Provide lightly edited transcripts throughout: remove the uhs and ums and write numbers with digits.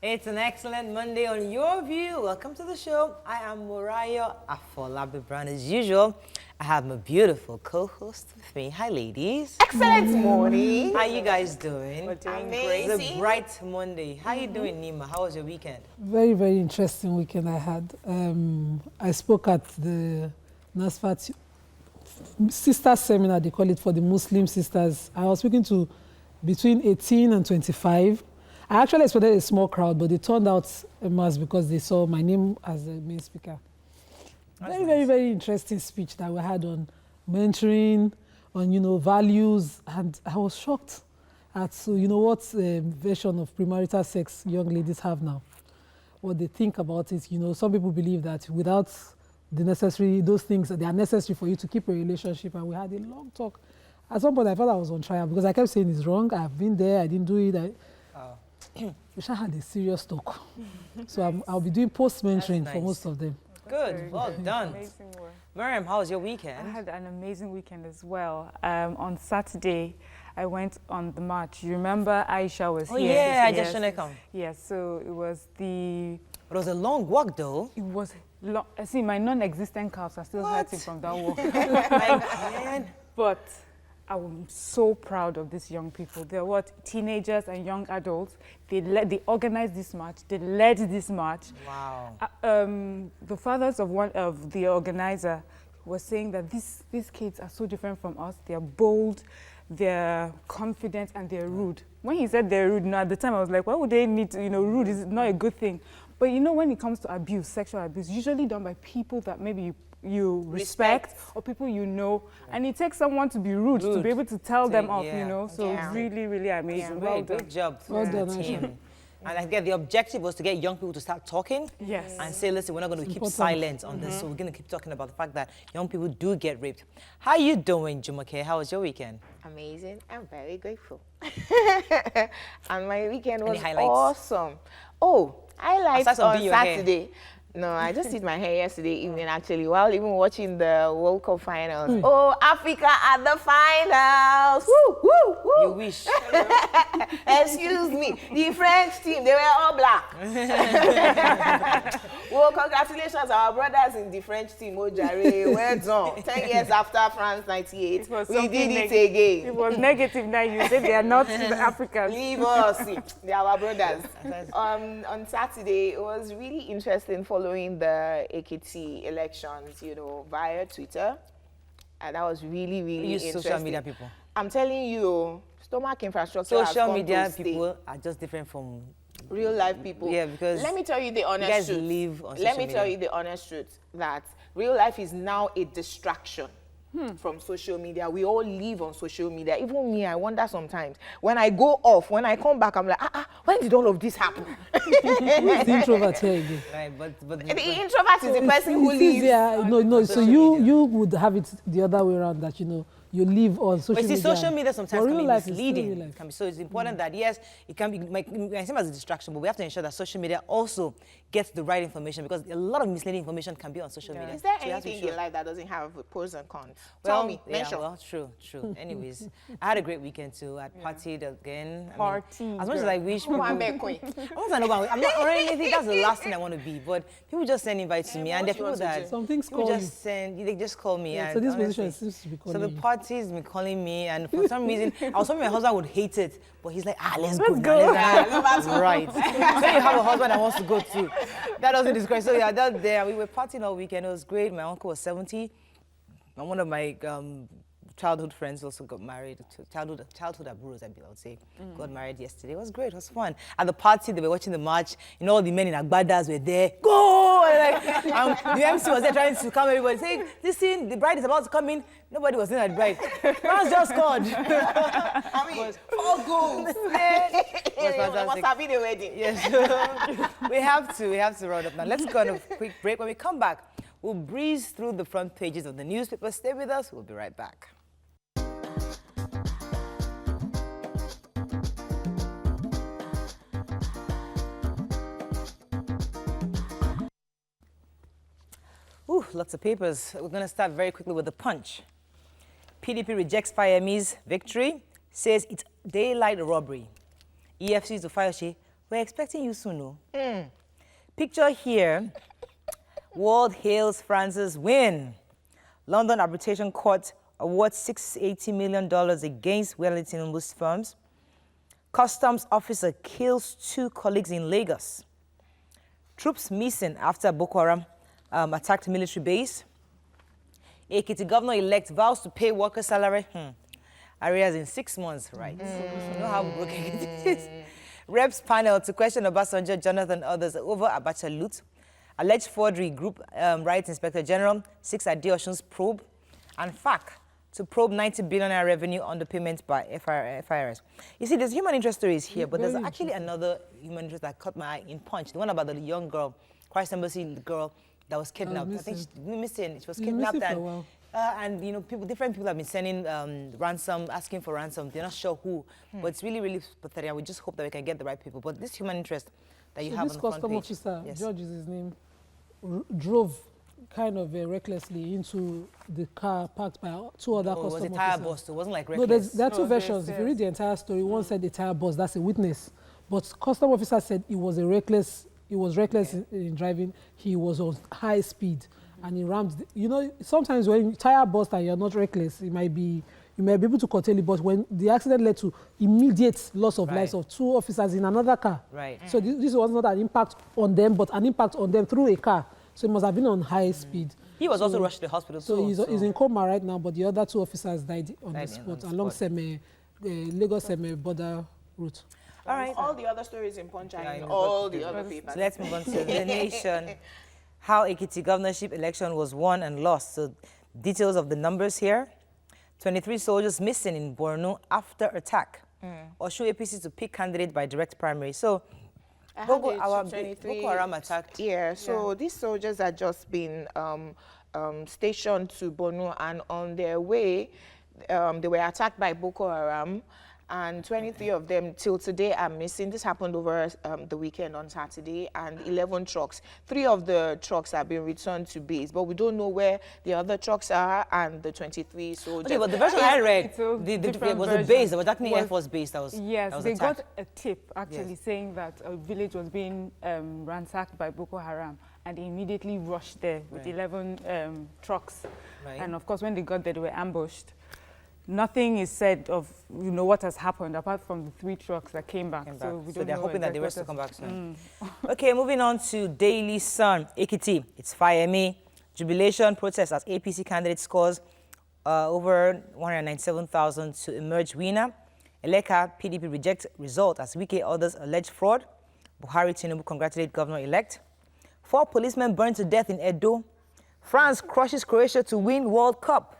It's an excellent Monday on Your View. Welcome to the show. I am Morayo Afolabi Brown. As usual, I have my beautiful co-host with me. Hi, ladies. Excellent morning. How you guys doing? We're doing It's amazing. a bright Monday. How you doing, Nima? How was your weekend? Very, very interesting weekend I had. I spoke at the NASFAT sister seminar, they call it, for the Muslim sisters. I was speaking to between 18 and 25. I actually expected a small crowd, but they turned out a mass because they saw my name as the main speaker. Very, very, very interesting speech that we had on mentoring, on, values, and I was shocked at, what version of premarital sex young ladies have now. What they think about it, some people believe that without those things, they are necessary for you to keep a relationship, and we had a long talk. At some point, I felt I was on trial because I kept saying it's wrong, I've been there, I didn't do it. We should have a serious talk. So I'll be doing post-mentoring for most of them. Good, well done. Amazing work. Miriam, how was your weekend? I had an amazing weekend as well. On Saturday, I went on the march. You remember Aisha was here? Yeah, I just shouldn't come. Yes, so it was It was a long walk, though. It was long. See, my non-existent calves are still hurting from that walk. Man. But I'm so proud of these young people. They're teenagers and young adults. They organized this march. They led this march. Wow. The fathers of one of the organizer was saying that these kids are so different from us. They're bold, they're confident, and they're rude. When he said they're rude, at the time I was like, why would they need to, rude is not a good thing. But when it comes to abuse, sexual abuse, usually done by people that maybe you respect or people and it takes someone to be rude to be able to tell them off, so it's really, really amazing. Well done. Great job Well to the done, team. And I get the objective was to get young people to start talking. Yes. And say, listen, we're not going to keep silent on this, so we're going to keep talking about the fact that young people do get raped. How you doing, Jumake? How was your weekend? Amazing. I'm very grateful. And my weekend was highlights? awesome. Oh, highlights Aside from on doing your hair. Saturday. No, I just did my hair yesterday evening, actually, while even watching the World Cup finals. Oh, Africa at the finals! Woo, woo, woo! You wish. Excuse me, the French team, they were all black. Well, congratulations, our brothers in the French team. Oh, Jare, well done. 10 years after France 98, we did it again. It was negative now. You said they are not the Africans. Leave us, they are our brothers. On Saturday, it was really interesting following the Ekiti elections, via Twitter. And that was really, really interesting. Social media people. I'm telling you, stomach infrastructure has Social come media to stay. people are just different from Real life people. Yeah, because let me tell you the honest you guys truth. live on Let social me media. tell you the honest truth that real life is now a distraction from social media. We all live on social media. Even me, I wonder sometimes. When I go off, when I come back, I'm like, when did all of this happen? Who's the introvert here again? right, but The introvert is the person who It is lives. there. No. So social you media. you would have it the other way around, that you live on social But you media. see, social media sometimes But can real be life is still misleading. real life. So it's important that, yes, it can be might seem as a distraction, but we have to ensure that social media also gets the right information, because a lot of misleading information can be on social media. Is there So you have to be anything in sure. your life that doesn't have pros and cons? Well, Tell me, yeah, mention. well, true. Anyways, I had a great weekend too. I partied again. Party, as much as I wish people... One big queen. Once I know about, I'm not already anything. That's the last thing I want to be. But people just send invites to me, and what there are you people want to that do? Some things people call just send. They just call me. Yeah, and so this honestly, position seems to be calling so the you. party's been calling me, and for some reason, I was hoping my husband would hate it, but he's like, let's go. go. Let's go. Right. So you have a husband that wants to go too. That doesn't describe. So yeah, that there. We were partying all weekend. It was great. My uncle was 70. And one of my childhood friends also got married. Childhood aburos, I would say, got married yesterday. It was great. It was fun. At the party, they were watching the march. All the men in Agbadas were there. Go! And the MC was there trying to calm everybody, saying, "This thing, the bride is about to come in." Nobody was in at the bride. France just scored. I mean, 4 goals. fantastic. Must have been a wedding. Yes, we have to round up now. Let's go on a quick break. When we come back, we'll breeze through the front pages of the newspaper. Stay with us. We'll be right back. Ooh, lots of papers. We're going to start very quickly with the Punch. PDP rejects Fayemi's victory, says it's daylight robbery. EFC's Ofayoshi We're expecting you soon, no? Picture here. World hails France's win. London Arbitration Court awards $680 million against Wellington-based firms. Customs officer kills 2 colleagues in Lagos. Troops missing after Boko Haram attacked military base. Ekiti governor-elect vows to pay workers' salary. Arrears in 6 months, right? You know how broken it is. Reps panel to question Obasanjo, Jonathan, others over Abacha loot. Alleged forgery, Group Rights Inspector General, 6 Adeosun's probe. And FAC to probe 90 billion naira revenue underpayment by FIRS. You see, there's human interest stories here, but there's actually another human interest that caught my eye in Punch. The one about the young girl, Christ Embassy girl that was kidnapped. I think she missing. She was kidnapped and you know, different people have been sending ransom, asking for ransom. They're not sure who, but it's really, really pathetic. We just hope that we can get the right people. But this human interest that you have on the front page. This custom officer, George is his name, drove kind of recklessly into the car parked by 2 other custom officers. It was a tire bust. It wasn't like reckless. No, there are 2 versions. If you read the entire story, one said the tire bust. That's a witness. But custom officer said it was reckless in driving. He was on high speed and he rammed. You know, sometimes when tire bust and you're not reckless, you might be able to curtail it. But when the accident led to immediate loss of lives of 2 officers in another car. Right. So this was not an impact on them, but an impact on them through a car. So it must have been on high speed. He was also rushed to the hospital. So he's in coma right now, but the other 2 officers died on the spot along Lagos border route. All right. All the other stories in Punch and all the other papers. So let's move on to the nation. How Ekiti governorship election was won and lost. So details of the numbers here. 23 soldiers missing in Borno after attack. Osun APC to pick candidate by direct primary. So Boko Haram attacked. Yeah, so these soldiers had just been stationed to Borno, and on their way, they were attacked by Boko Haram, and 23 of them till today are missing. This happened over the weekend on Saturday, and 11 trucks. 3 of the trucks have been returned to base, but we don't know where the other trucks are and the 23 soldiers. Okay, but the version I read, it was a base, there was actually Air Force base that was Yes, that was they attacked. got a tip actually saying that a village was being ransacked by Boko Haram, and they immediately rushed there with 11 trucks. And of course, when they got there, they were ambushed. Nothing is said of, you know, what has happened apart from the 3 trucks that came back. So they're hoping that the rest will come back soon. Okay, moving on to Daily Sun. Ekiti, it's Fire Me. Jubilation protest as APC candidate scores over 197,000 to emerge winner. Eleka, PDP rejects result as Wike orders alleged fraud. Buhari Tinubu congratulate governor-elect. 4 policemen burned to death in Edo. France crushes Croatia to win World Cup.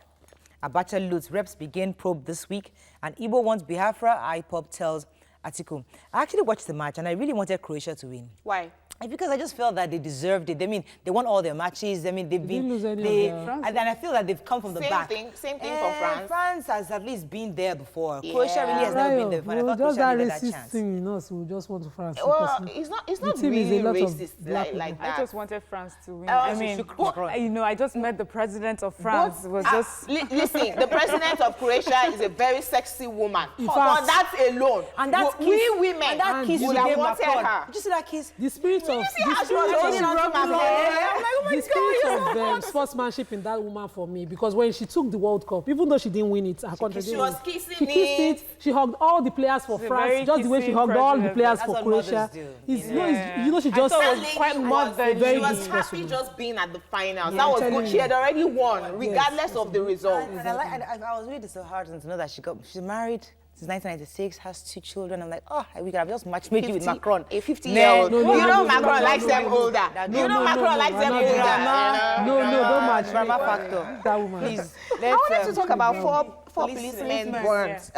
Abacha loots, reps begin probe this week, and Igbo wants Biafra, IPOP tells Atiku. I actually watched the match, and I really wanted Croatia to win. Why? Because I just felt that they deserved it. I mean, they won all their matches. I mean, they've been... And I feel that they've come from the back. Same thing for France. France has at least been there before. Croatia really has never been there before. I thought Croatia needed that chance. Thing in us, we just want France. Well, it's not really racist like that. I just wanted France to win. I mean, you know, I just met the president of France. Listen, the president of Croatia is a very sexy woman. For that alone, and that we women, and that kiss would have wanted her. Did you see that kiss? The spirit of sportsmanship in that woman for me, because when she took the World Cup, even though she didn't win it, her country didn't win. She kissed it. She hugged all the players for France, just the way she hugged all the players for Croatia. You know, she just quite more than she was happy just being at the finals. That was good. She had already won, regardless of the result. I was really disheartened to know that she's married since 1996, has 2 children. I'm like, oh, we could have just match-made you with Macron. A 50-year-old. You know Macron likes them older. You know Macron likes them older. No, don't match. Drama factor. That woman. Please. I wanted to talk about four policemen burnt.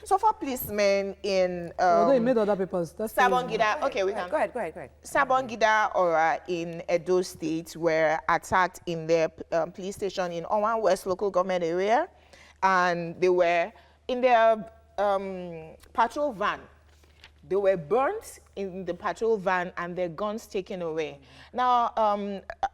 So 4 policemen in... Although he made other papers. Sabongida. Okay, we can. Go ahead. Sabongida Ora in Edo State were attacked in their police station in Owan West local government area. And they were in their patrol van. They were burnt in the patrol van and their guns taken away. Now,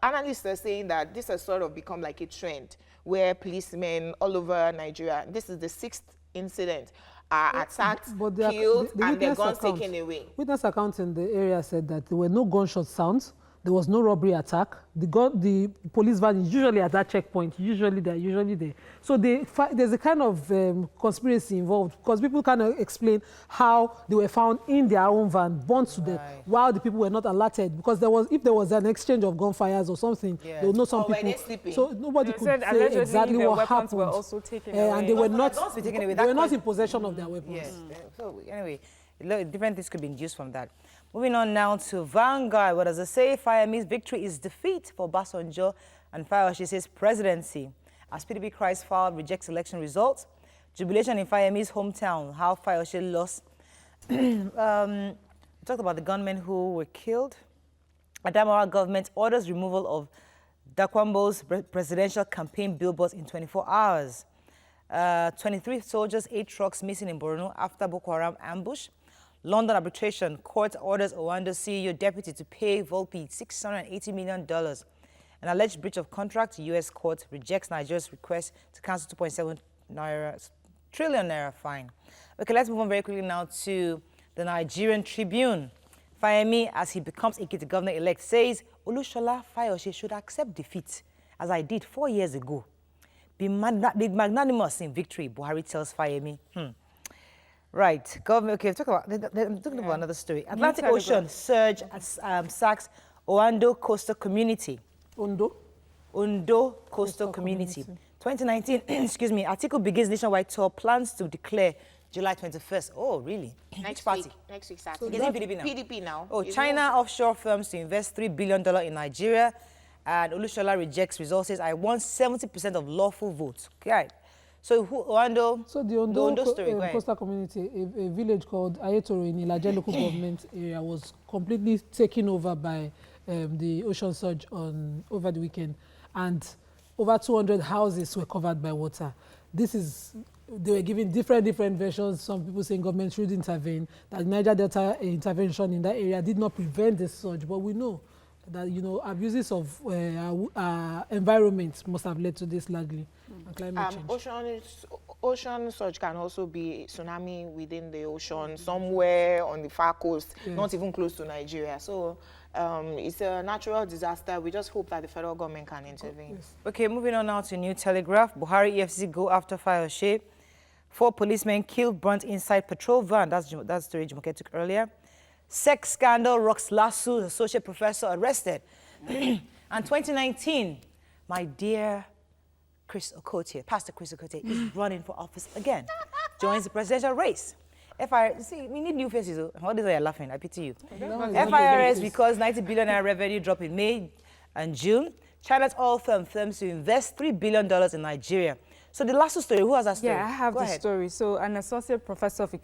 analysts are saying that this has sort of become like a trend where policemen all over Nigeria, this is the 6th incident, are attacked, But killed, the and their witness guns account, taken away. Witness account in the area said that there were no gunshot sounds. There was no robbery attack. The police van is usually at that checkpoint. Usually there. So there's a kind of conspiracy involved because people cannot explain how they were found in their own van, burned to death, while the people were not alerted. Because if there was an exchange of gunfires or something, they would know some Were people. they sleeping? So nobody could said say exactly their what weapons happened. were also taken away. And they were not. Guns were taken away. They were not in possession of their weapons. Yes. So anyway, different things could be induced from that. Moving on now to Vanguard. What does it say? Fayomi's victory is defeat for Obasanjo, and Fayose says presidency. As PDP cries foul, rejects election results. Jubilation in Fayomi's hometown. How Fayose lost. We talked about the gunmen who were killed. Adamawa government orders removal of Dakwambo's presidential campaign billboards in 24 hours. 23 soldiers, 8 trucks missing in Borno after Boko Haram ambush. London arbitration court orders Owando CEO deputy to pay Volpe $680 million. An alleged breach of contract, U.S. court rejects Nigeria's request to cancel 2.7 trillion naira fine. Okay, let's move on very quickly now to the Nigerian Tribune. Fayomi, as he becomes Ekiti governor-elect, says Olushola Fayose should accept defeat, as I did 4 years ago. Be magnanimous in victory, Buhari tells Fayomi. Right, government. Okay, I'm talking about another story. Atlantic Ocean surge sacks Owando Coastal Community. Ondo Coastal Community. 2019, excuse me, Atiku begins nationwide tour, plans to declare July 21st. Oh, really? Next party? week. Next week, Saturday. So PDP now? PDP now. Oh, China offshore firms to invest $3 billion in Nigeria. And Olushola rejects results, says, I won 70% of lawful votes. Okay. So Owando, so the Ondo story, coastal community, a village called Ayetoro in Ilaje local government area was completely taken over by the ocean surge over the weekend. And over 200 houses were covered by water. They were giving different versions. Some people saying government should intervene, that Niger Delta intervention in that area did not prevent the surge. But we know that, abuses of environment must have led to this largely. Climate change. Ocean surge can also be tsunami within the ocean, somewhere on the far coast, not even close to Nigeria. So it's a natural disaster. We just hope that the federal government can intervene. Okay, moving on now to New Telegraph. Buhari EFCC go after Fayose. 4 policemen killed, burnt inside patrol van. That's the story Jumoke took earlier. Sex scandal rocks LASU, associate professor arrested. And 2019, my dear Pastor Chris Okotie is running for office again. Joins the presidential race. See, we need new faces. All this way you're laughing, I pity you. FIRS because 90 billion naira revenue drop in May and June. China's oil firm firms to invest $3 billion in Nigeria. So the last story, who has that story? Yeah, I have the story. So an associate professor of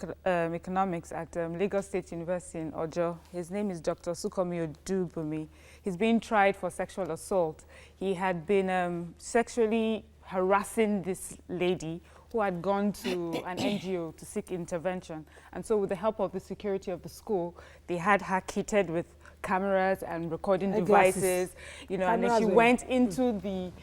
economics at Lagos State University in Ojo, his name is Dr. Sukomi Odubumi. He's being tried for sexual assault. He had been sexually harassing this lady who had gone to an NGO to seek intervention. And so with the help of the security of the school, they had her kitted with cameras and recording devices, and then she went into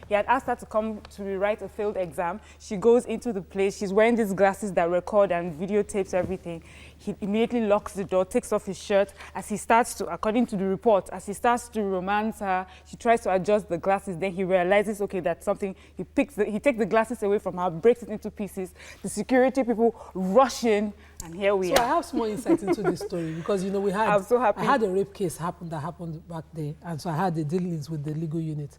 he had asked her to come to rewrite a failed exam. She goes into the place, she's wearing these glasses that record and videotapes everything. He immediately locks the door, takes off his shirt. As he starts to, according to the report, as he starts to romance her, she tries to adjust the glasses. Then he realizes, okay, that's something. He takes the glasses away from her, breaks it into pieces. The security people rush in, and here we are. So I have small insight into this story because, we had, I'm so happy. I had a rape case that happened back there. And so I had the dealings with the legal unit.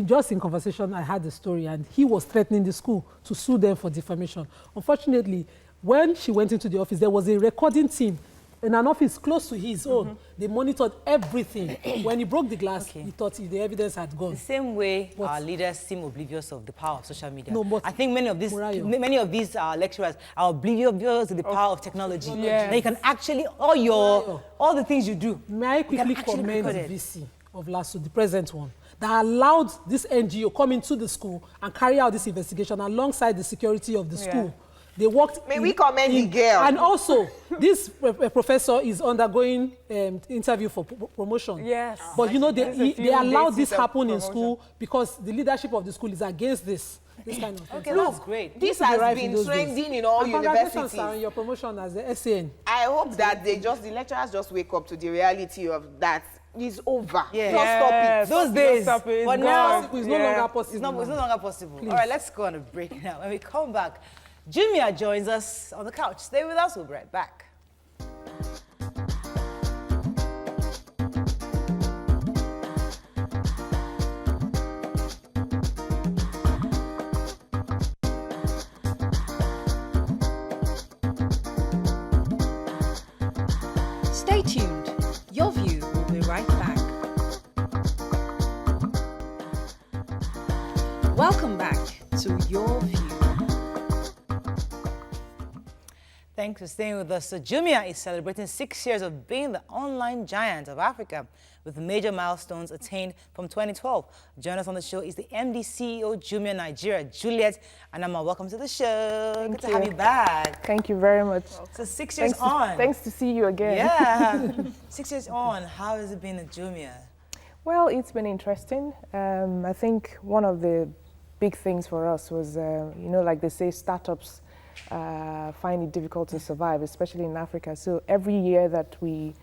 Just in conversation, I had the story, and he was threatening the school to sue them for defamation. Unfortunately, when she went into the office, there was a recording team in an office close to his own. They monitored everything. When he broke the glass, he thought the evidence had gone. The same way our leaders seem oblivious of the power of social media. No, but I think many of these lecturers are oblivious to the power of technology. Yes. They can actually, all the things you do. May I quickly commend the VC of LASU, the present one, that allowed this NGO come into the school and carry out this investigation alongside the security of the school. They worked. May we commend the girl? And also, this professor is undergoing interview for promotion. Yes. But they allowed this happen in school because the leadership of the school is against this. this kind of thing. Okay, that's great. This Used to be has rife in been those days. trending in all And congratulations universities. on your promotion as the SAN. I hope that the lecturers just wake up to the reality of that. It's over. Yeah. Just stop Yes. it. Those days, Stop it, it's but now gone. It's no longer possible. it's no longer possible. All right, let's go on a break now. When we come back, Jumia joins us on the couch. Stay with us, we'll be right back. Stay tuned. Your View will be right back. Welcome back to Your View. Thanks for staying with us. So Jumia is celebrating 6 years of being the online giant of Africa, with major milestones attained from 2012. Joining us on the show is the MD CEO Jumia Nigeria, Juliet Anama. Welcome to the show. Good to have you back. Thank you very much. So 6 years on. Thanks to see you again. Yeah. 6 years on. How has it been at Jumia? Well, it's been interesting. I think one of the big things for us was, like they say, startups find it difficult to survive, especially in Africa. So every year that we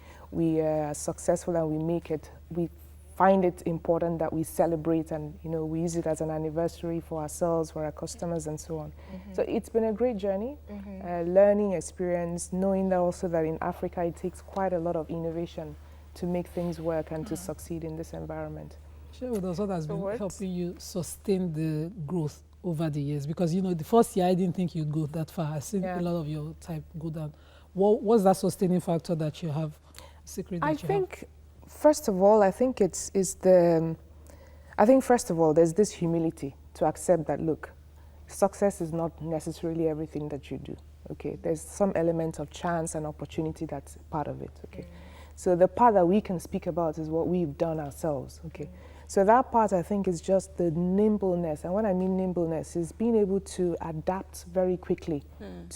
are successful and we make it, we find it important that we celebrate and we use it as an anniversary for ourselves, for our customers, and so on. So it's been a great journey, learning experience, knowing that also that in Africa it takes quite a lot of innovation to make things work and to succeed in this environment. Share with us what has been helping you sustain the growth over the years, because the first year I didn't think you'd go that far. I've seen a lot of your type go down. What's that sustaining factor that you have? Secret that I you think, first of all, first of all, there's this humility to accept that, look, success is not necessarily everything that you do. Okay, there's some element of chance and opportunity that's part of it. Okay, so the part that we can speak about is what we've done ourselves. Okay. So that part, I think, is just the nimbleness. And when I mean nimbleness, is being able to adapt very quickly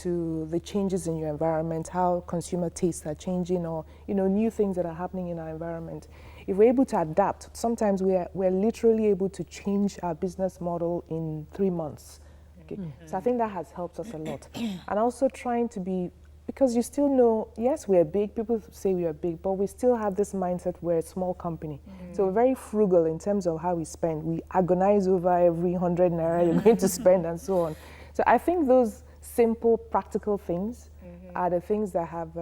to the changes in your environment, how consumer tastes are changing, or new things that are happening in our environment. If we're able to adapt, sometimes we're literally able to change our business model in 3 months. Okay? So I think that has helped us a lot. And also trying to be, because you still know, yes, we're big, people say we are big, but we still have this mindset, we're a small company. So we're very frugal in terms of how we spend. We agonize over every 100 naira you're going to spend and so on. So I think those simple, practical things are the things that have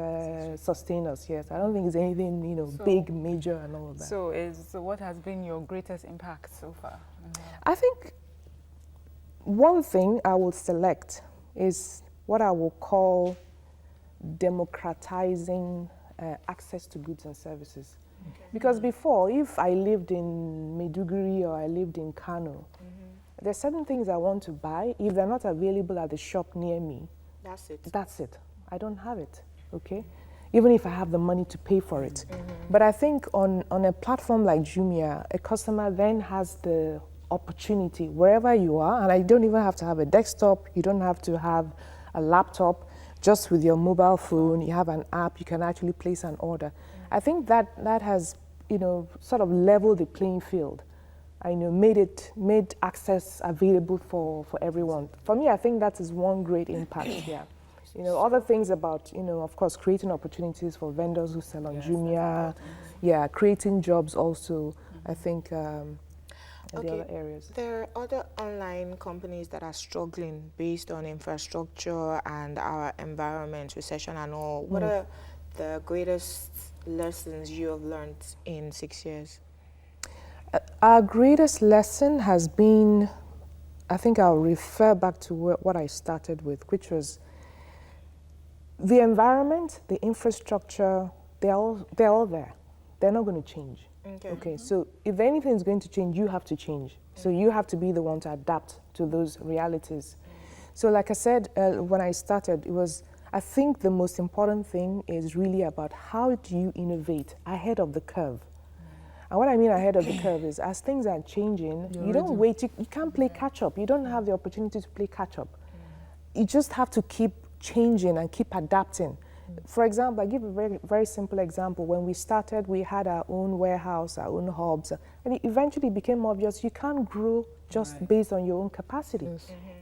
sustained us, yes. I don't think it's anything, big, major and all of that. So what has been your greatest impact so far? I think one thing I will select is what I will call democratizing access to goods and services. Because before, if I lived in Maiduguri or I lived in Kano, there's certain things I want to buy. If they're not available at the shop near me, That's it. that's it. I don't have it, okay? Even if I have the money to pay for it. But I think on a platform like Jumia, a customer then has the opportunity, wherever you are, and I don't even have to have a desktop, you don't have to have a laptop, just with your mobile phone, you have an app, you can actually place an order. I think that has, sort of leveled the playing field. I made access available for everyone. For me, I think that is one great impact here. Other things about, of course, creating opportunities for vendors who sell on Jumia, creating jobs also, I think, the other areas. There are other online companies that are struggling based on infrastructure and our environment, recession and all. What are the greatest lessons you have learned in 6 years? Our greatest lesson has been, I think I'll refer back to what I started with, which was the environment, the infrastructure, they're all there. They're not going to change. Okay, so if anything is going to change, you have to change. So you have to be the one to adapt to those realities. So like I said, when I started, I think the most important thing is really about how do you innovate ahead of the curve. And what I mean ahead of the curve is as things are changing, you don't wait, you can't play catch up. You don't have the opportunity to play catch up. You just have to keep changing and keep adapting. For example, I give a very, very simple example. When we started, we had our own warehouse, our own hubs, and it eventually became obvious you can't grow just based on your own capacity.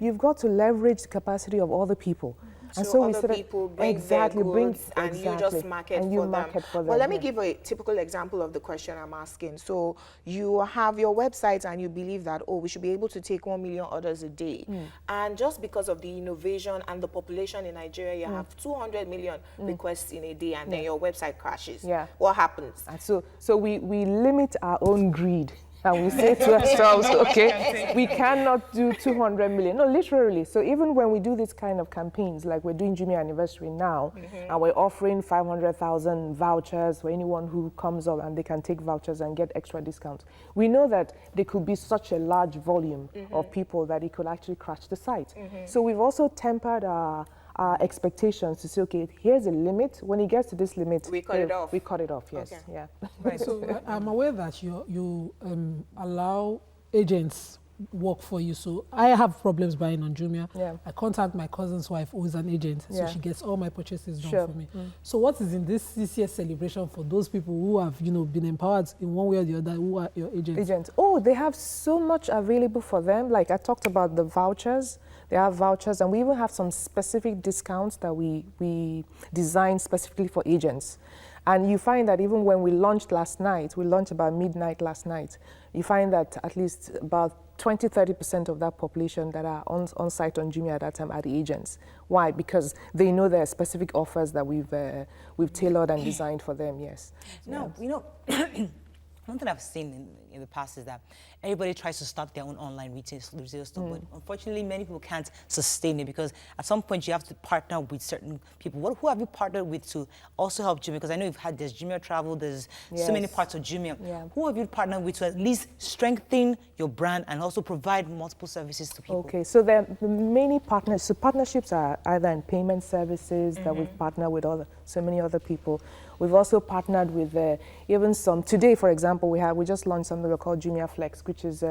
You've got to leverage the capacity of other people. And so we other people bring their goods and you just market for them. Well, let me give a typical example of the question I'm asking. So you have your website and you believe that, oh, we should be able to take 1 million orders a day. And just because of the innovation and the population in Nigeria, you have 200 million requests in a day, and then your website crashes. What happens? And so we limit our own greed. And we say to ourselves, okay, we cannot do 200 million. No, literally. So even when we do this kind of campaigns, like we're doing Jumia anniversary now, and we're offering 500,000 vouchers for anyone who comes up, and they can take vouchers and get extra discounts. We know that there could be such a large volume of people that it could actually crash the site. So we've also tempered our expectations to say, okay, here's a limit. When it gets to this limit, we cut it off. We cut it off, yes. Okay. Yeah. Right. So I'm aware that you allow agents work for you. So I have problems buying on Jumia. I contact my cousin's wife, who is an agent, so she gets all my purchases done for me. So what is in this year's celebration for those people who have, been empowered in one way or the other, who are your agents? Oh, they have so much available for them. Like I talked about the vouchers. They have vouchers, and we even have some specific discounts that we designed specifically for agents. And you find that even when we launched last night, we launched about midnight last night, you find that at least about 20–30% of that population that are on site on Jumia at that time are the agents. Why? Because they know there are specific offers that we've tailored and designed for them, yes. No, one thing I've seen in the past is that everybody tries to start their own online retail store, but unfortunately many people can't sustain it, because at some point you have to partner with certain people. Who have you partnered with to also help Jumia? Because I know there's Jumia Travel, there's so many parts of Jumia. Who have you partnered with to at least strengthen your brand and also provide multiple services to people? Okay, so there are many partners. So partnerships are either in payment services that we've partnered with so many other people. We've also partnered with even some. Today, for example, we just launched something we call Jumia Flex, which is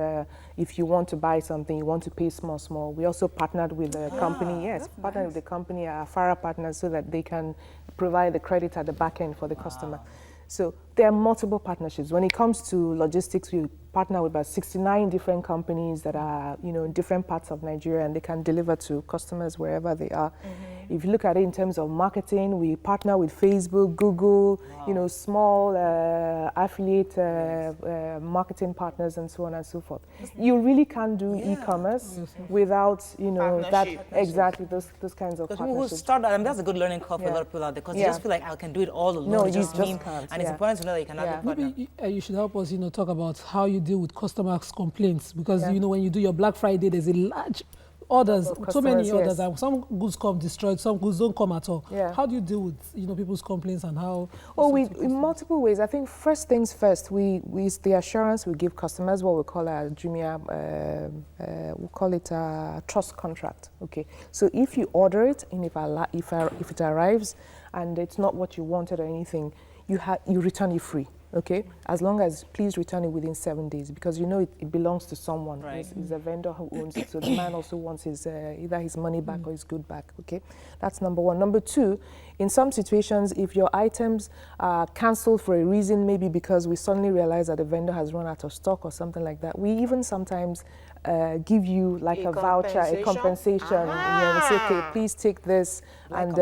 if you want to buy something, you want to pay small. We also partnered with a company, partnered with the company, our Farah partners, so that they can provide the credit at the back end for the customer. So there are multiple partnerships. When it comes to logistics, we partner with about 69 different companies that are, in different parts of Nigeria, and they can deliver to customers wherever they are. If you look at it in terms of marketing, we partner with Facebook, Google, small affiliate marketing partners, and so on and so forth. You really can't do e-commerce without, those kinds of partnerships. People who start that, that's a good learning curve for a lot of people out there, because they just feel like I can do it all alone. No, you just can't. And it's important to know that you can have a partner. Maybe you should help us, talk about how you deal with customers' complaints, because when you do your Black Friday, there's a large orders, so many orders, and some goods come destroyed, some goods don't come at all. How do you deal with people's complaints, and how? In multiple ways. I think first things first, we the assurance we give customers, what we call a Jumia, we call it a trust contract. Okay, so if you order it and if it arrives and it's not what you wanted or anything, you return it free. Okay, as long as please return it within 7 days, because it belongs to someone. Right. It's a vendor who owns it, so the man also wants his either his money back or his good back. Okay, that's number one. Number two, in some situations, if your items are cancelled for a reason, maybe because we suddenly realize that the vendor has run out of stock or something like that, we even sometimes give you like a voucher, a compensation. We say, okay, please take this and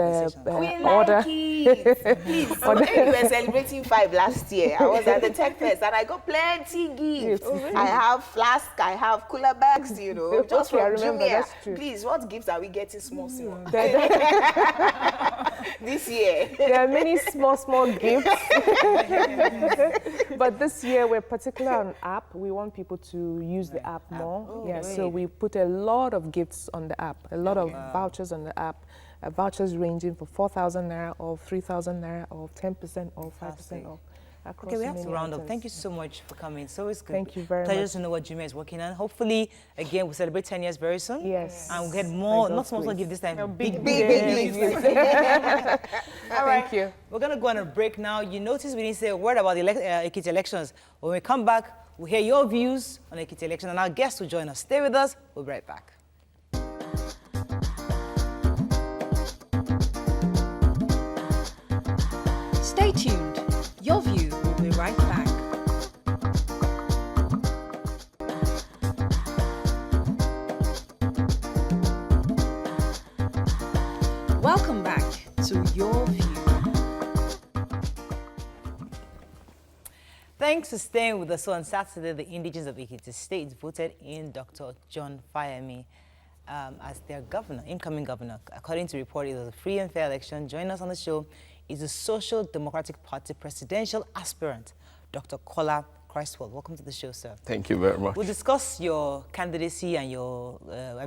order. Please. We were celebrating 5 last year. I was at the Tech Fest and I got plenty gifts. I have flask, I have cooler bags, just from Jumia. That's true. Please, what gifts are we getting small? This year? There are many small gifts. But this year we're particular on app. We want people to use the app more. So we put a lot of gifts on the app, a lot of vouchers on the app. Vouchers ranging from 4,000 naira or 3,000 naira or 10% or 5% off. Okay, we have to round up. Thank you so much for coming. So it's good. Thank you very much. Pleasure to know what Jumia is working on. Hopefully, again, we'll celebrate 10 years very soon. Yes. And we'll get more, not small gift this time. Big gifts. All right. Thank you. We're going to go on a break now. You notice we didn't say a word about the Ekiti elections. When we come back, we'll hear your views on the Ekiti election, and our guests will join us. Stay with us. We'll be right back. Stay tuned. Your View will be right back. Welcome back to Your View. Thanks for staying with us. So on Saturday, the indigenes of Ekiti State voted in Dr. John Fayemi as their governor, incoming governor. According to report, it was a free and fair election. Joining us on the show is the Social Democratic Party presidential aspirant, Dr. Kola Christwell. Welcome to the show, sir. Thank you very much. We'll discuss your candidacy and your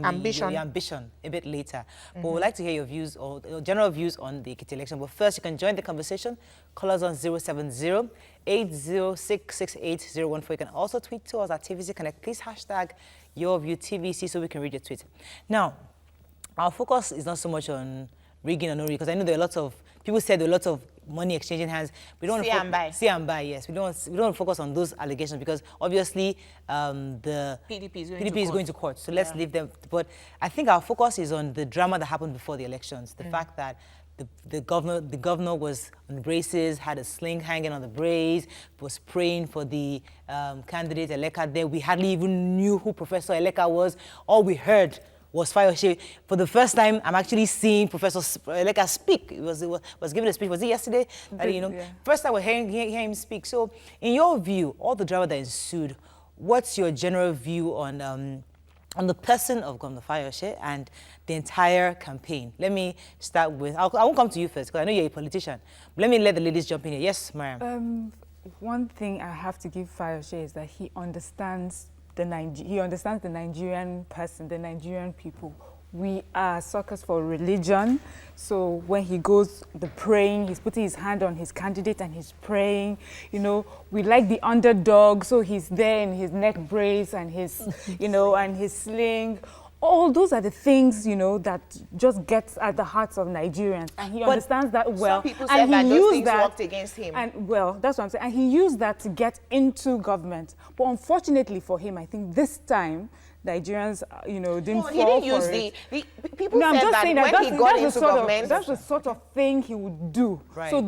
Ambition. your ambition a bit later. But we'd like to hear your views or your general views on the Ekiti election. But first, you can join the conversation. Call us on 070-806-68014. You can also tweet to us at TVC Connect. Please hashtag YourViewTVC so we can read your tweet. Now, our focus is not so much on rigging or no rigging, because I know there are lots of people said there are lots of money exchanging hands. We don't See and buy. See and buy, yes. We don't focus on those allegations because obviously the PDP is going to court. So let's leave them. But I think our focus is on the drama that happened before the elections. The fact that the governor was on braces, had a sling hanging on the brace, was praying for the candidate Eleka there. We hardly even knew who Professor Eleka was. All we heard was Fayose. For the first time, I'm actually seeing Professor Eleka speak. It was given a speech. Was it yesterday? First time we're hearing him speak. So, in your view, all the drama that ensued, what's your general view on the person of Governor Fayose and the entire campaign? Let me start with. I won't come to you first because I know you're a politician. But let me let the ladies jump in here. Yes, Mariam. One thing I have to give Fayose is that he understands the Nigerian person, the Nigerian people. We are suckers for religion. So when he goes, the praying, he's putting his hand on his candidate and he's praying. You know, we like the underdog, so he's there in his neck brace and his, and his sling. All those are the things, that just gets at the hearts of Nigerians. And he understands that well. Some people said that those things worked against him. And, well, that's what I'm saying. And he used that to get into government. But unfortunately for him, I think this time, Nigerians, didn't fall he didn't for use it. People No, I'm said just that saying when he got into government. That's the sort of thing he would do. Right. So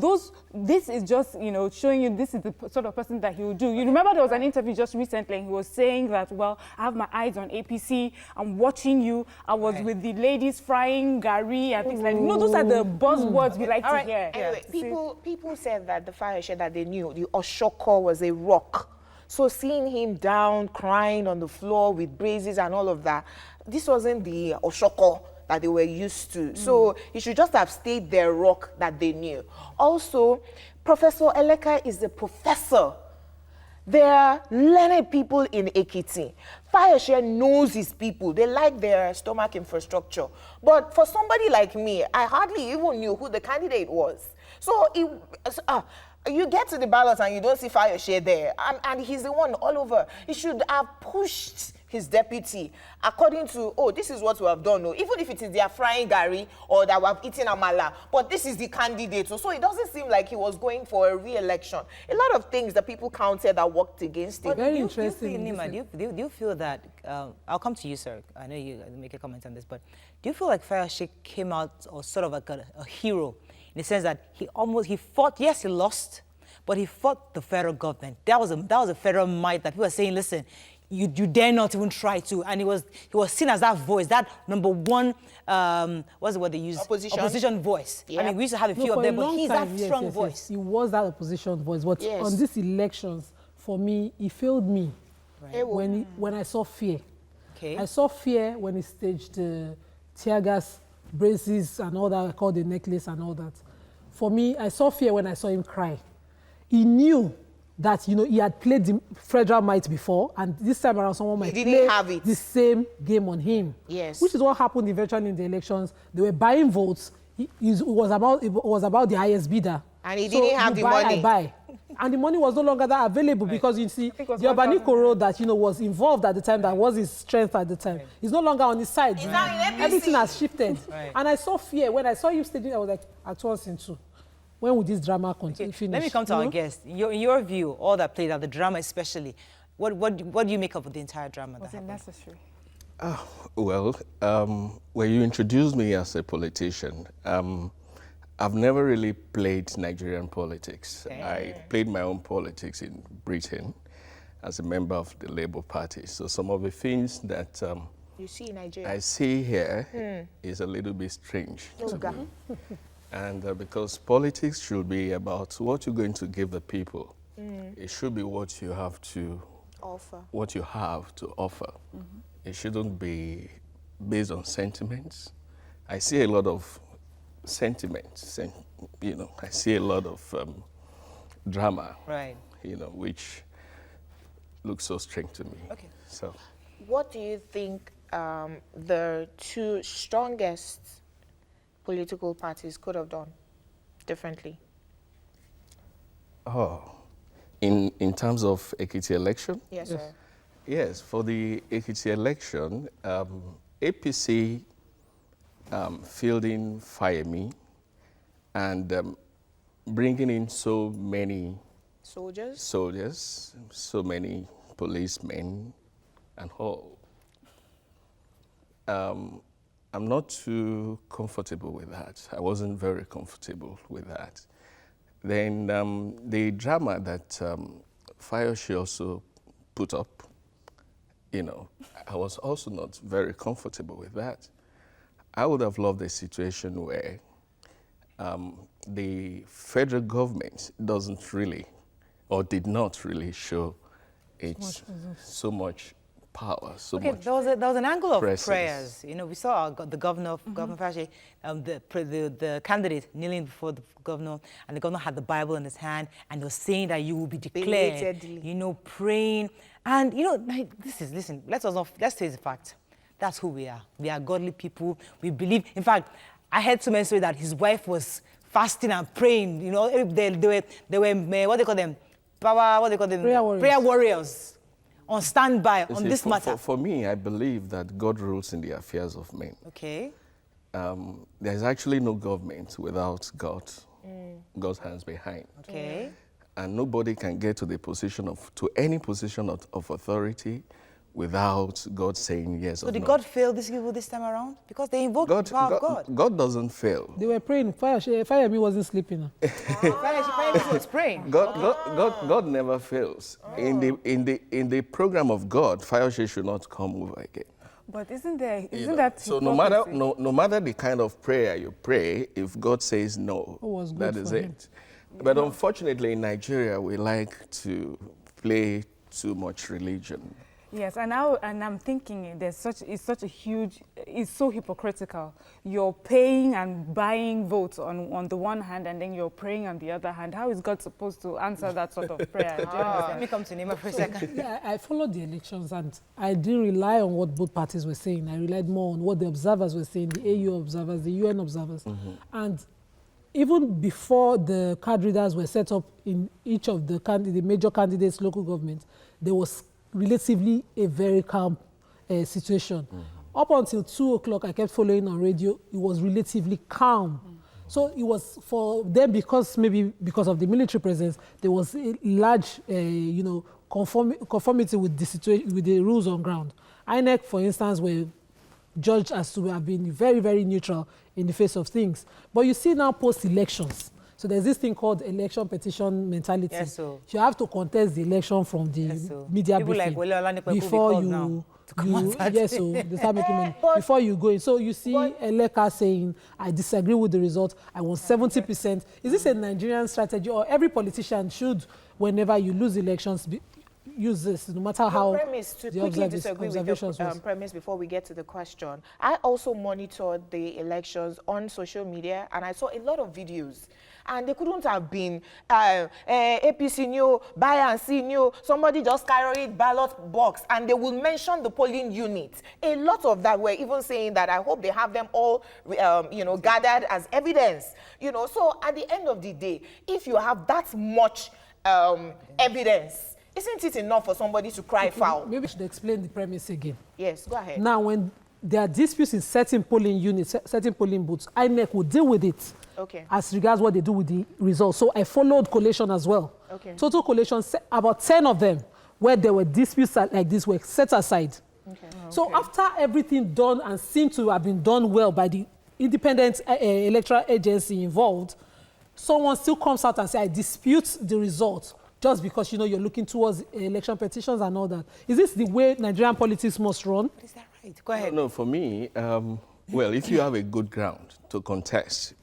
this is just, showing you this is the sort of person that he would do. You remember there was an interview just recently and he was saying that, well, I have my eyes on APC, I'm watching you, I was with the ladies frying gari and things like that. Those are the buzzwords we like to hear. Anyway, people said that the Fayose that they knew, the Oshoko was a rock. So seeing him down, crying on the floor with braces and all of that, this wasn't the Oshoko that they were used to. So he should just have stayed their rock that they knew. Also, Professor Eleka is a professor. There are learned people in Ekiti. Fayose knows his people. They like their stomach infrastructure. But for somebody like me, I hardly even knew who the candidate was. So you get to the ballot and you don't see Fayose there, and he's the one all over. He should have pushed his deputy according to, this is what we have done. Even if it is their frying gari or that we have eaten amala, but this is the candidate. So it doesn't seem like he was going for a re-election. A lot of things that people counted that worked against him. Very interesting. Do you feel that, I'll come to you, sir. I know you make a comment on this, but do you feel like Fayose came out or sort of like a hero in the sense that he fought, yes, he lost, but he fought the federal government. That was a federal might that people were saying, listen, you dare not even try to. And he was seen as that voice, that number one, what's the word they use? Opposition voice. Yeah. I mean, we used to have a few of them, but he's that strong voice. Yes. He was that opposition voice. But on these elections, for me, he failed me when I saw fear. Okay. I saw fear when he staged tear gas, braces and all that, I called the necklace and all that. For me, I saw fear when I saw him cry. He knew that, he had played the federal might before, and this time around someone might play the same game on him. Yes. Which is what happened eventually in the elections. They were buying votes. It was about the highest bidder. And he didn't have the money. I buy. And the money was no longer that available because you see, the Urbanicoro that was involved at the time, that was his strength at the time, is no longer on his side. He's now in APC. Everything has shifted. Right. And I saw fear. When I saw him staging, I was like, at once in two. When would this drama continue? Finish? Let me come to our guest. In your view, all that played out, the drama especially, what do you make of the entire drama? Was it necessary? Well, when you introduced me as a politician, I've never really played Nigerian politics. Okay. I played my own politics in Britain as a member of the Labour Party. So some of the things that You see in Nigeria. I see here is a little bit strange to Okay. me. And because politics should be about what you're going to give the people. It should be what you have to Offer. offer. It shouldn't be based on sentiments. I see a lot of sentiments, and I see a lot of drama, Right. which looks so strange to me. Okay. So, What do you think the two strongest political parties could have done differently? in terms of Ekiti election, Yes, sir. yes, for the Ekiti election, APC fielding Fayemi and bringing in so many Soldiers? so many policemen and all. I'm not too comfortable with that. I wasn't very comfortable with that. Then the drama that Fayose also put up, I was also not very comfortable with that. I would have loved a situation where the federal government doesn't really, or did not really show its so much power, so Okay, much there was an angle of presence. prayers. We saw the governor, Governor Fayose, the candidate kneeling before the governor, and the governor had the Bible in his hand, and he was saying that you will be declared, Belatedly. praying. And, listen, let's face the fact. That's who we are. We are godly people. We believe. In fact, I heard someone say that his wife was fasting and praying. They were, what they call them? Prayer warriors. On standby You on see, this matter. For me, I believe that God rules in the affairs of men. Okay. There's actually no government without God, God's hands behind. Okay. And nobody can get to any position of authority without God saying yes So or did no. God fail these people this time around? Because they invoked the power of God. God doesn't fail. They were praying. Fayemi wasn't sleeping. Fayose was praying. God never fails. In the program of God, Fayose should not come over again. But isn't that So hypocrisy? no matter the kind of prayer you pray, if God says no, was good that is for it. him. But unfortunately, in Nigeria, we like to play too much religion. Yes, and I'm thinking it's so hypocritical. You're paying and buying votes on the one hand, and then you're praying on the other hand. How is God supposed to answer that sort of prayer? Do you understand? Let me come to Nima for a second. Yeah, I followed the elections and I didn't rely on what both parties were saying. I relied more on what the observers were saying, the AU observers, the UN observers. And even before the card readers were set up in each of the major candidates' local governments, there was relatively a very calm situation. Up until 2 o'clock, I kept following on radio, it was relatively calm. So it was for them, because of the military presence, there was a large, conformity with the situation, with the rules on ground. INEC, for instance, were judged as to have been very, very neutral in the face of things. But you see now post-elections, so there's this thing called election petition mentality. Yes, so. You have to contest the election from the media People briefing like Wole Olanipo will be before called you, now to come out. yes, so they start making money before you go in. So you see Eleka saying, "I disagree with the result. I want 70%." Is this a Nigerian strategy, or every politician should, whenever you lose elections, use this, no matter how Premise, to the quickly disagree with observations the was? premise before we get to the question. I also monitored the elections on social media, and I saw a lot of videos. And they couldn't have been APC new, buy and see new, somebody just carried ballot box, and they will mention the polling unit. A lot of that were even saying that I hope they have them all, gathered as evidence. So at the end of the day, if you have that much evidence, isn't it enough for somebody to cry foul? Maybe we should explain the premise again. Yes, go ahead. Now, when there are disputes in certain polling units, certain polling booths, INEC will deal with it. Okay. As regards what they do with the results. So I followed collation as well. Okay. Total collation, about 10 of them, where there were disputes like this, were set aside. Okay. So after everything done and seemed to have been done well by the independent electoral agency involved, someone still comes out and says, I dispute the result just because, you know, you're looking towards election petitions and all that. Is this the way Nigerian politics must run? Is that right? Go ahead. No, for me, well, if you have a good ground to contest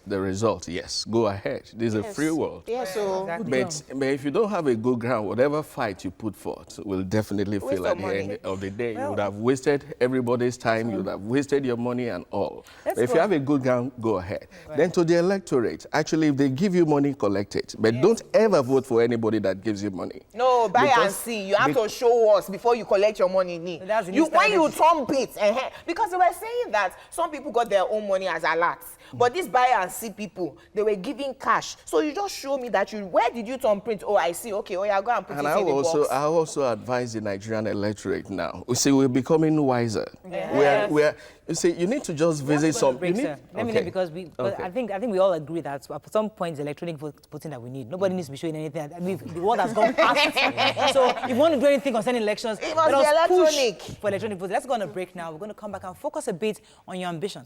the result, yes, go ahead. This is a free world. Yes, so But if you don't have a good ground, whatever fight you put forth will definitely fail at the end of the day. You would have wasted everybody's time, you would have wasted your money and all. But if you have a good ground, go ahead. Right. Then to the electorate, actually, if they give you money, collect it. But don't ever vote for anybody that gives you money. no, buy and see. You have to show us before you collect your money. That's When you thump it, because they were saying that some people got their own money as alerts. But these buy and see people, they were giving cash. So you just show me that where did you thumbprint? Oh, I see. Okay, oh yeah, go and put it in the box. I also advise the Nigerian electorate now. We see we're becoming wiser. Yes. You see, you need to just visit some. Let me know, because I think we all agree that at some point the electronic voting that we need. Nobody needs to be showing anything. I mean, the world has gone past. So if you want to do anything concerning elections, it must be electronic. Push for electronic voting. Let's go on a break now. We're going to come back and focus a bit on your ambition.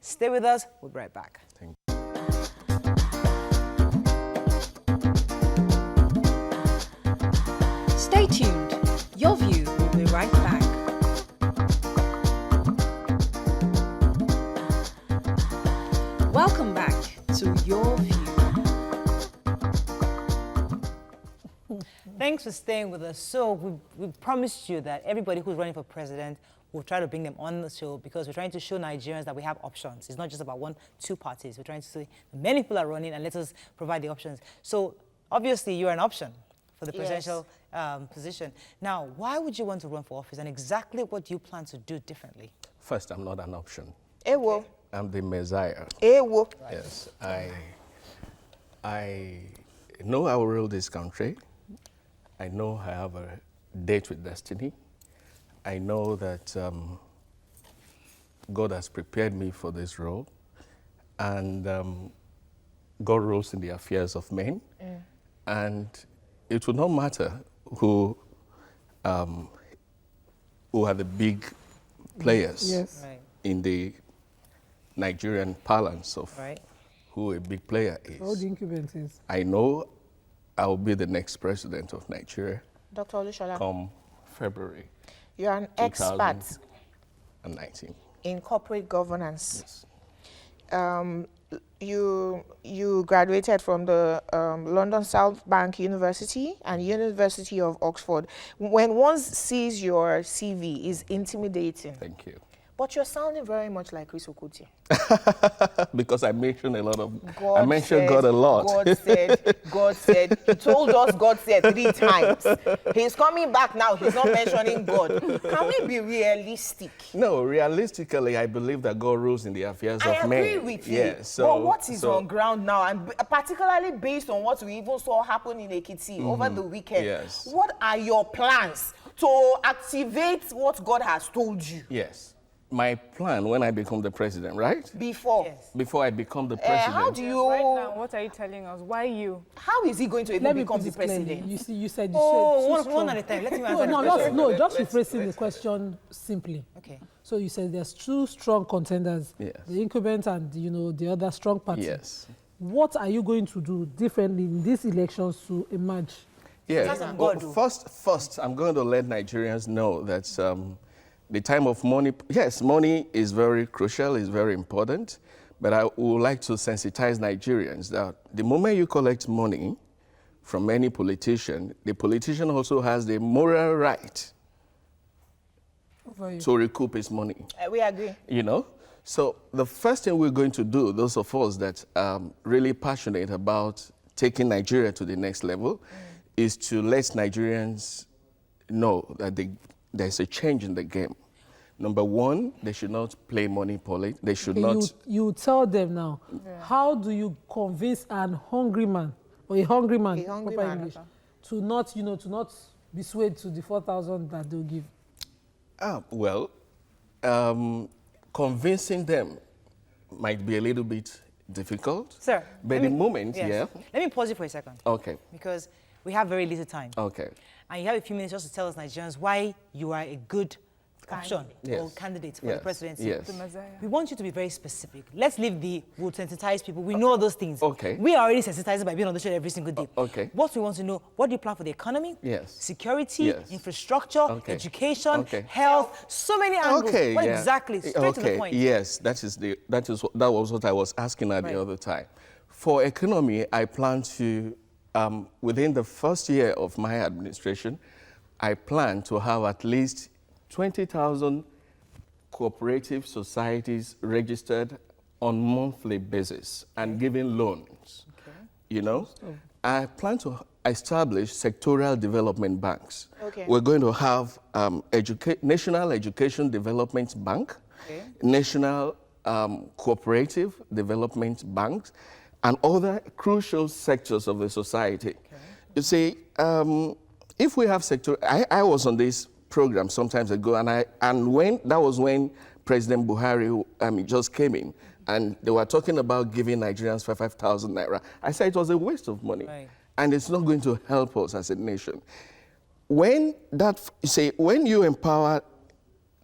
Stay with us. We'll be right back. Thank you. Stay tuned. Your View will be right back. Welcome back to Your View. Thanks for staying with us. So we promised you that everybody who's running for president, we'll try to bring them on the show because we're trying to show Nigerians that we have options. It's not just about 1-2 parties. We're trying to say many people are running and let us provide the options. So obviously you're an option for the presidential position. Now, why would you want to run for office and exactly what do you plan to do differently? First, I'm not an option. Ewo. I'm the Messiah. Ewo. Right. Yes, I know I will rule this country. I know I have a date with destiny. I know that God has prepared me for this role, and God rules in the affairs of men, and it will not matter who are the big players in the Nigerian parlance of who a big player is. All the incumbents is. I know I will be the next president of Nigeria. Dr. Olushola. Come February. You are an expert 2019 in corporate governance. Yes. You graduated from the London South Bank University and University of Oxford. When one sees your CV, it's intimidating. Thank you. But you're sounding very much like Chris Okuti. Because I mentioned a lot of, God I mentioned God a lot. God said, he told us God said 3 times. He's coming back now, he's not mentioning God. Can we be realistic? No, realistically, I believe that God rules in the affairs of men. I agree with you. Yes, so, but what is on ground now, and particularly based on what we even saw happen in Ekiti over the weekend, what are your plans to activate what God has told you? Yes. My plan when I become the president, right? Before. Yes. Before I become the president. How do you... Right now, what are you telling us? Why you? How is he going to even become the president? You said one at a time. Let me answer just rephrasing the question simply. Okay. So you said there's 2 strong contenders, yes. The incumbent and the other strong party. Yes. What are you going to do differently in these elections to emerge? Yes. Well, first, I'm going to let Nigerians know that the time of money, yes, money is very crucial, is very important, but I would like to sensitize Nigerians that the moment you collect money from any politician, the politician also has the moral right to recoup his money. We agree. You know? So the first thing we're going to do, those of us that are really passionate about taking Nigeria to the next level, is to let Nigerians know that there's a change in the game. Number 1, they should not play money politics. They should not. You tell them now. Yeah. How do you convince an hungry man or a hungry man, English, to not be swayed to the 4,000 that they'll give? Well, convincing them might be a little bit difficult. Sir, but the moment, Let me pause you for a second. Okay. Because we have very little time. Okay. And you have a few minutes just to tell us Nigerians why you are a good option or candidate for the presidency. Yes. The Messiah. We want you to be very specific. Let's leave the we'll sensitize people. We know all those things. Okay. We are already sensitized by being on the show every single day. Okay. What we want to know, what do you plan for the economy? Yes. Security, Yes. infrastructure, Okay. education, Okay. health, so many angles. Okay, What yeah. exactly? Straight to the point. Yes, that was what I was asking at the other time. For economy, I plan to, within the first year of my administration, I plan to have at least 20,000 cooperative societies registered on monthly basis and giving loans. Okay. You know, I plan to establish sectoral development banks. Okay. We're going to have National Education Development Bank, National Cooperative Development Banks, and other crucial sectors of the society. Okay. You see, if we have sector, I was on this program sometimes ago, and when President Buhari just came in, and they were talking about giving Nigerians 5,000 naira. I said it was a waste of money, and it's not going to help us as a nation. When you empower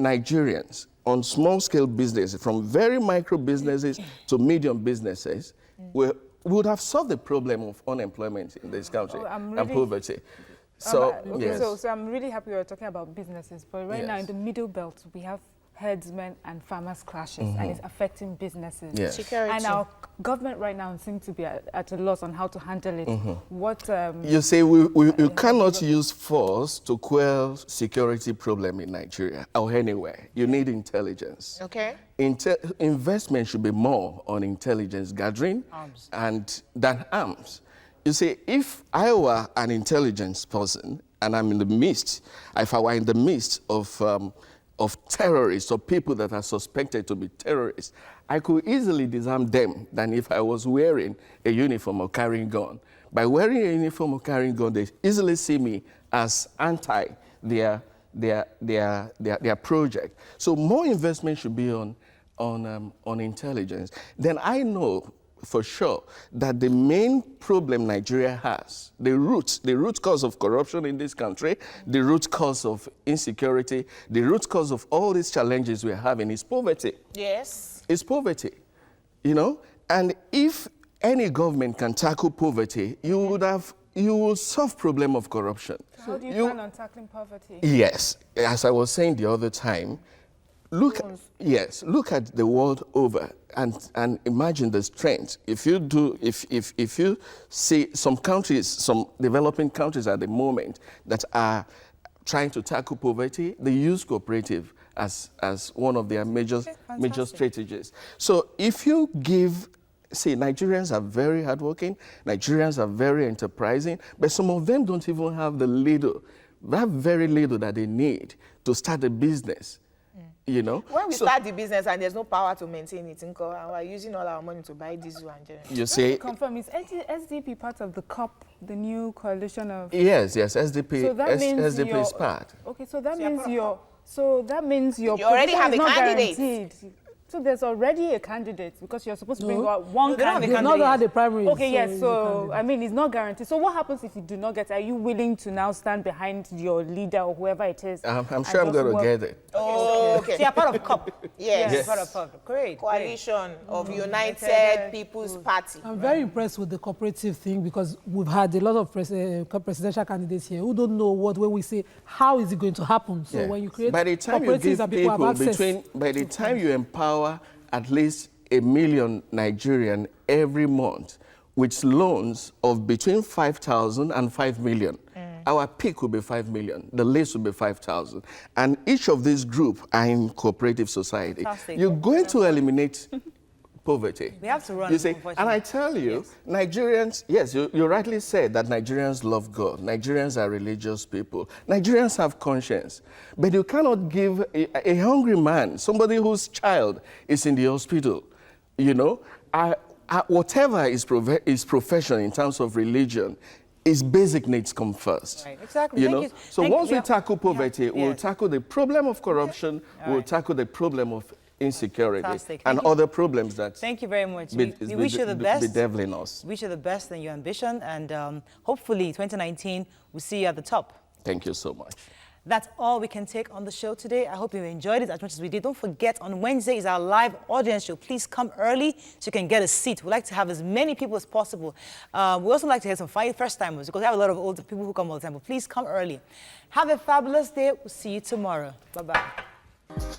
Nigerians on small-scale businesses, from very micro businesses to medium businesses, we would have solved the problem of unemployment in this country and poverty. So, so I'm really happy we're talking about businesses, but right now in the middle belt, we have herdsmen and farmers clashes, and it's affecting businesses. Yes. Security. And our government right now seems to be at a loss on how to handle it. What you say you cannot use force to quell security problem in Nigeria or anywhere. You need intelligence. Okay. Investment should be more on intelligence gathering than arms. You see, if I were an intelligence person and I'm in the midst, if I were in the midst of terrorists or people that are suspected to be terrorists, I could easily disarm them than if I was wearing a uniform or carrying a gun. By wearing a uniform or carrying a gun, they easily see me as anti their project. So more investment should be on intelligence. Then I know for sure that the main problem Nigeria has, the root cause of corruption in this country, the root cause of insecurity, the root cause of all these challenges we're having is poverty. Yes. It's poverty, you know? And if any government can tackle poverty, you will solve problem of corruption. So how do you plan on tackling poverty? Yes, as I was saying the other time, look at the world over and imagine the strength. If you see some countries, some developing countries at the moment that are trying to tackle poverty, they use cooperative as one of their major strategies. So if you Nigerians are very hardworking, Nigerians are very enterprising, but some of them don't even have that very little that they need to start a business. You know? When we start the business and there's no power to maintain it, and we're using all our money to buy diesel and generators. You say, confirm, is SDP part of the COP, the new coalition of? Yes, SDP. So that means SDP is part. Okay, so that means your you already have a not candidate. Guaranteed. So there's already a candidate because you're supposed to bring out one They candidate. not had the primary. Okay, yes. So I mean, it's not guaranteed. So what happens if you do not get? Are you willing to now stand behind your leader or whoever it is? I'm sure I'm going to get it. Oh, okay. So you're part of COP. Yes. Part of COP. Great. Coalition of United People's Party. I'm very impressed with the cooperative thing because we've had a lot of presidential candidates here who don't know when we say, how is it going to happen? So when you create by the time you give by the time you empower at least 1 million Nigerian every month with loans of between 5,000 and 5 million. Our peak will be 5 million. The least will be 5,000. And each of these groups are in cooperative society. Fantastic. You're going to eliminate poverty. We have to run. You see, and I tell you, Nigerians, yes, you rightly said that Nigerians love God. Nigerians are religious people. Nigerians have conscience. But you cannot give a hungry man, somebody whose child is in the hospital, you know, whatever is profession in terms of religion, his basic needs come first. Right, exactly. You know? So once we tackle poverty, we'll tackle the problem of corruption, we'll tackle the problem of insecurity and other problems that thank you very much. We wish you the best. Bedeviling us. Wish you the best in your ambition, and hopefully 2019 we'll see you at the top. Thank you so much. That's all we can take on the show today. I hope you enjoyed it as much as we did. Don't forget, on Wednesday is our live audience show. Please come early so you can get a seat. We like to have as many people as possible. We also like to hear some funny first-timers because we have a lot of older people who come all the time. But please come early. Have a fabulous day. We'll see you tomorrow. Bye-bye.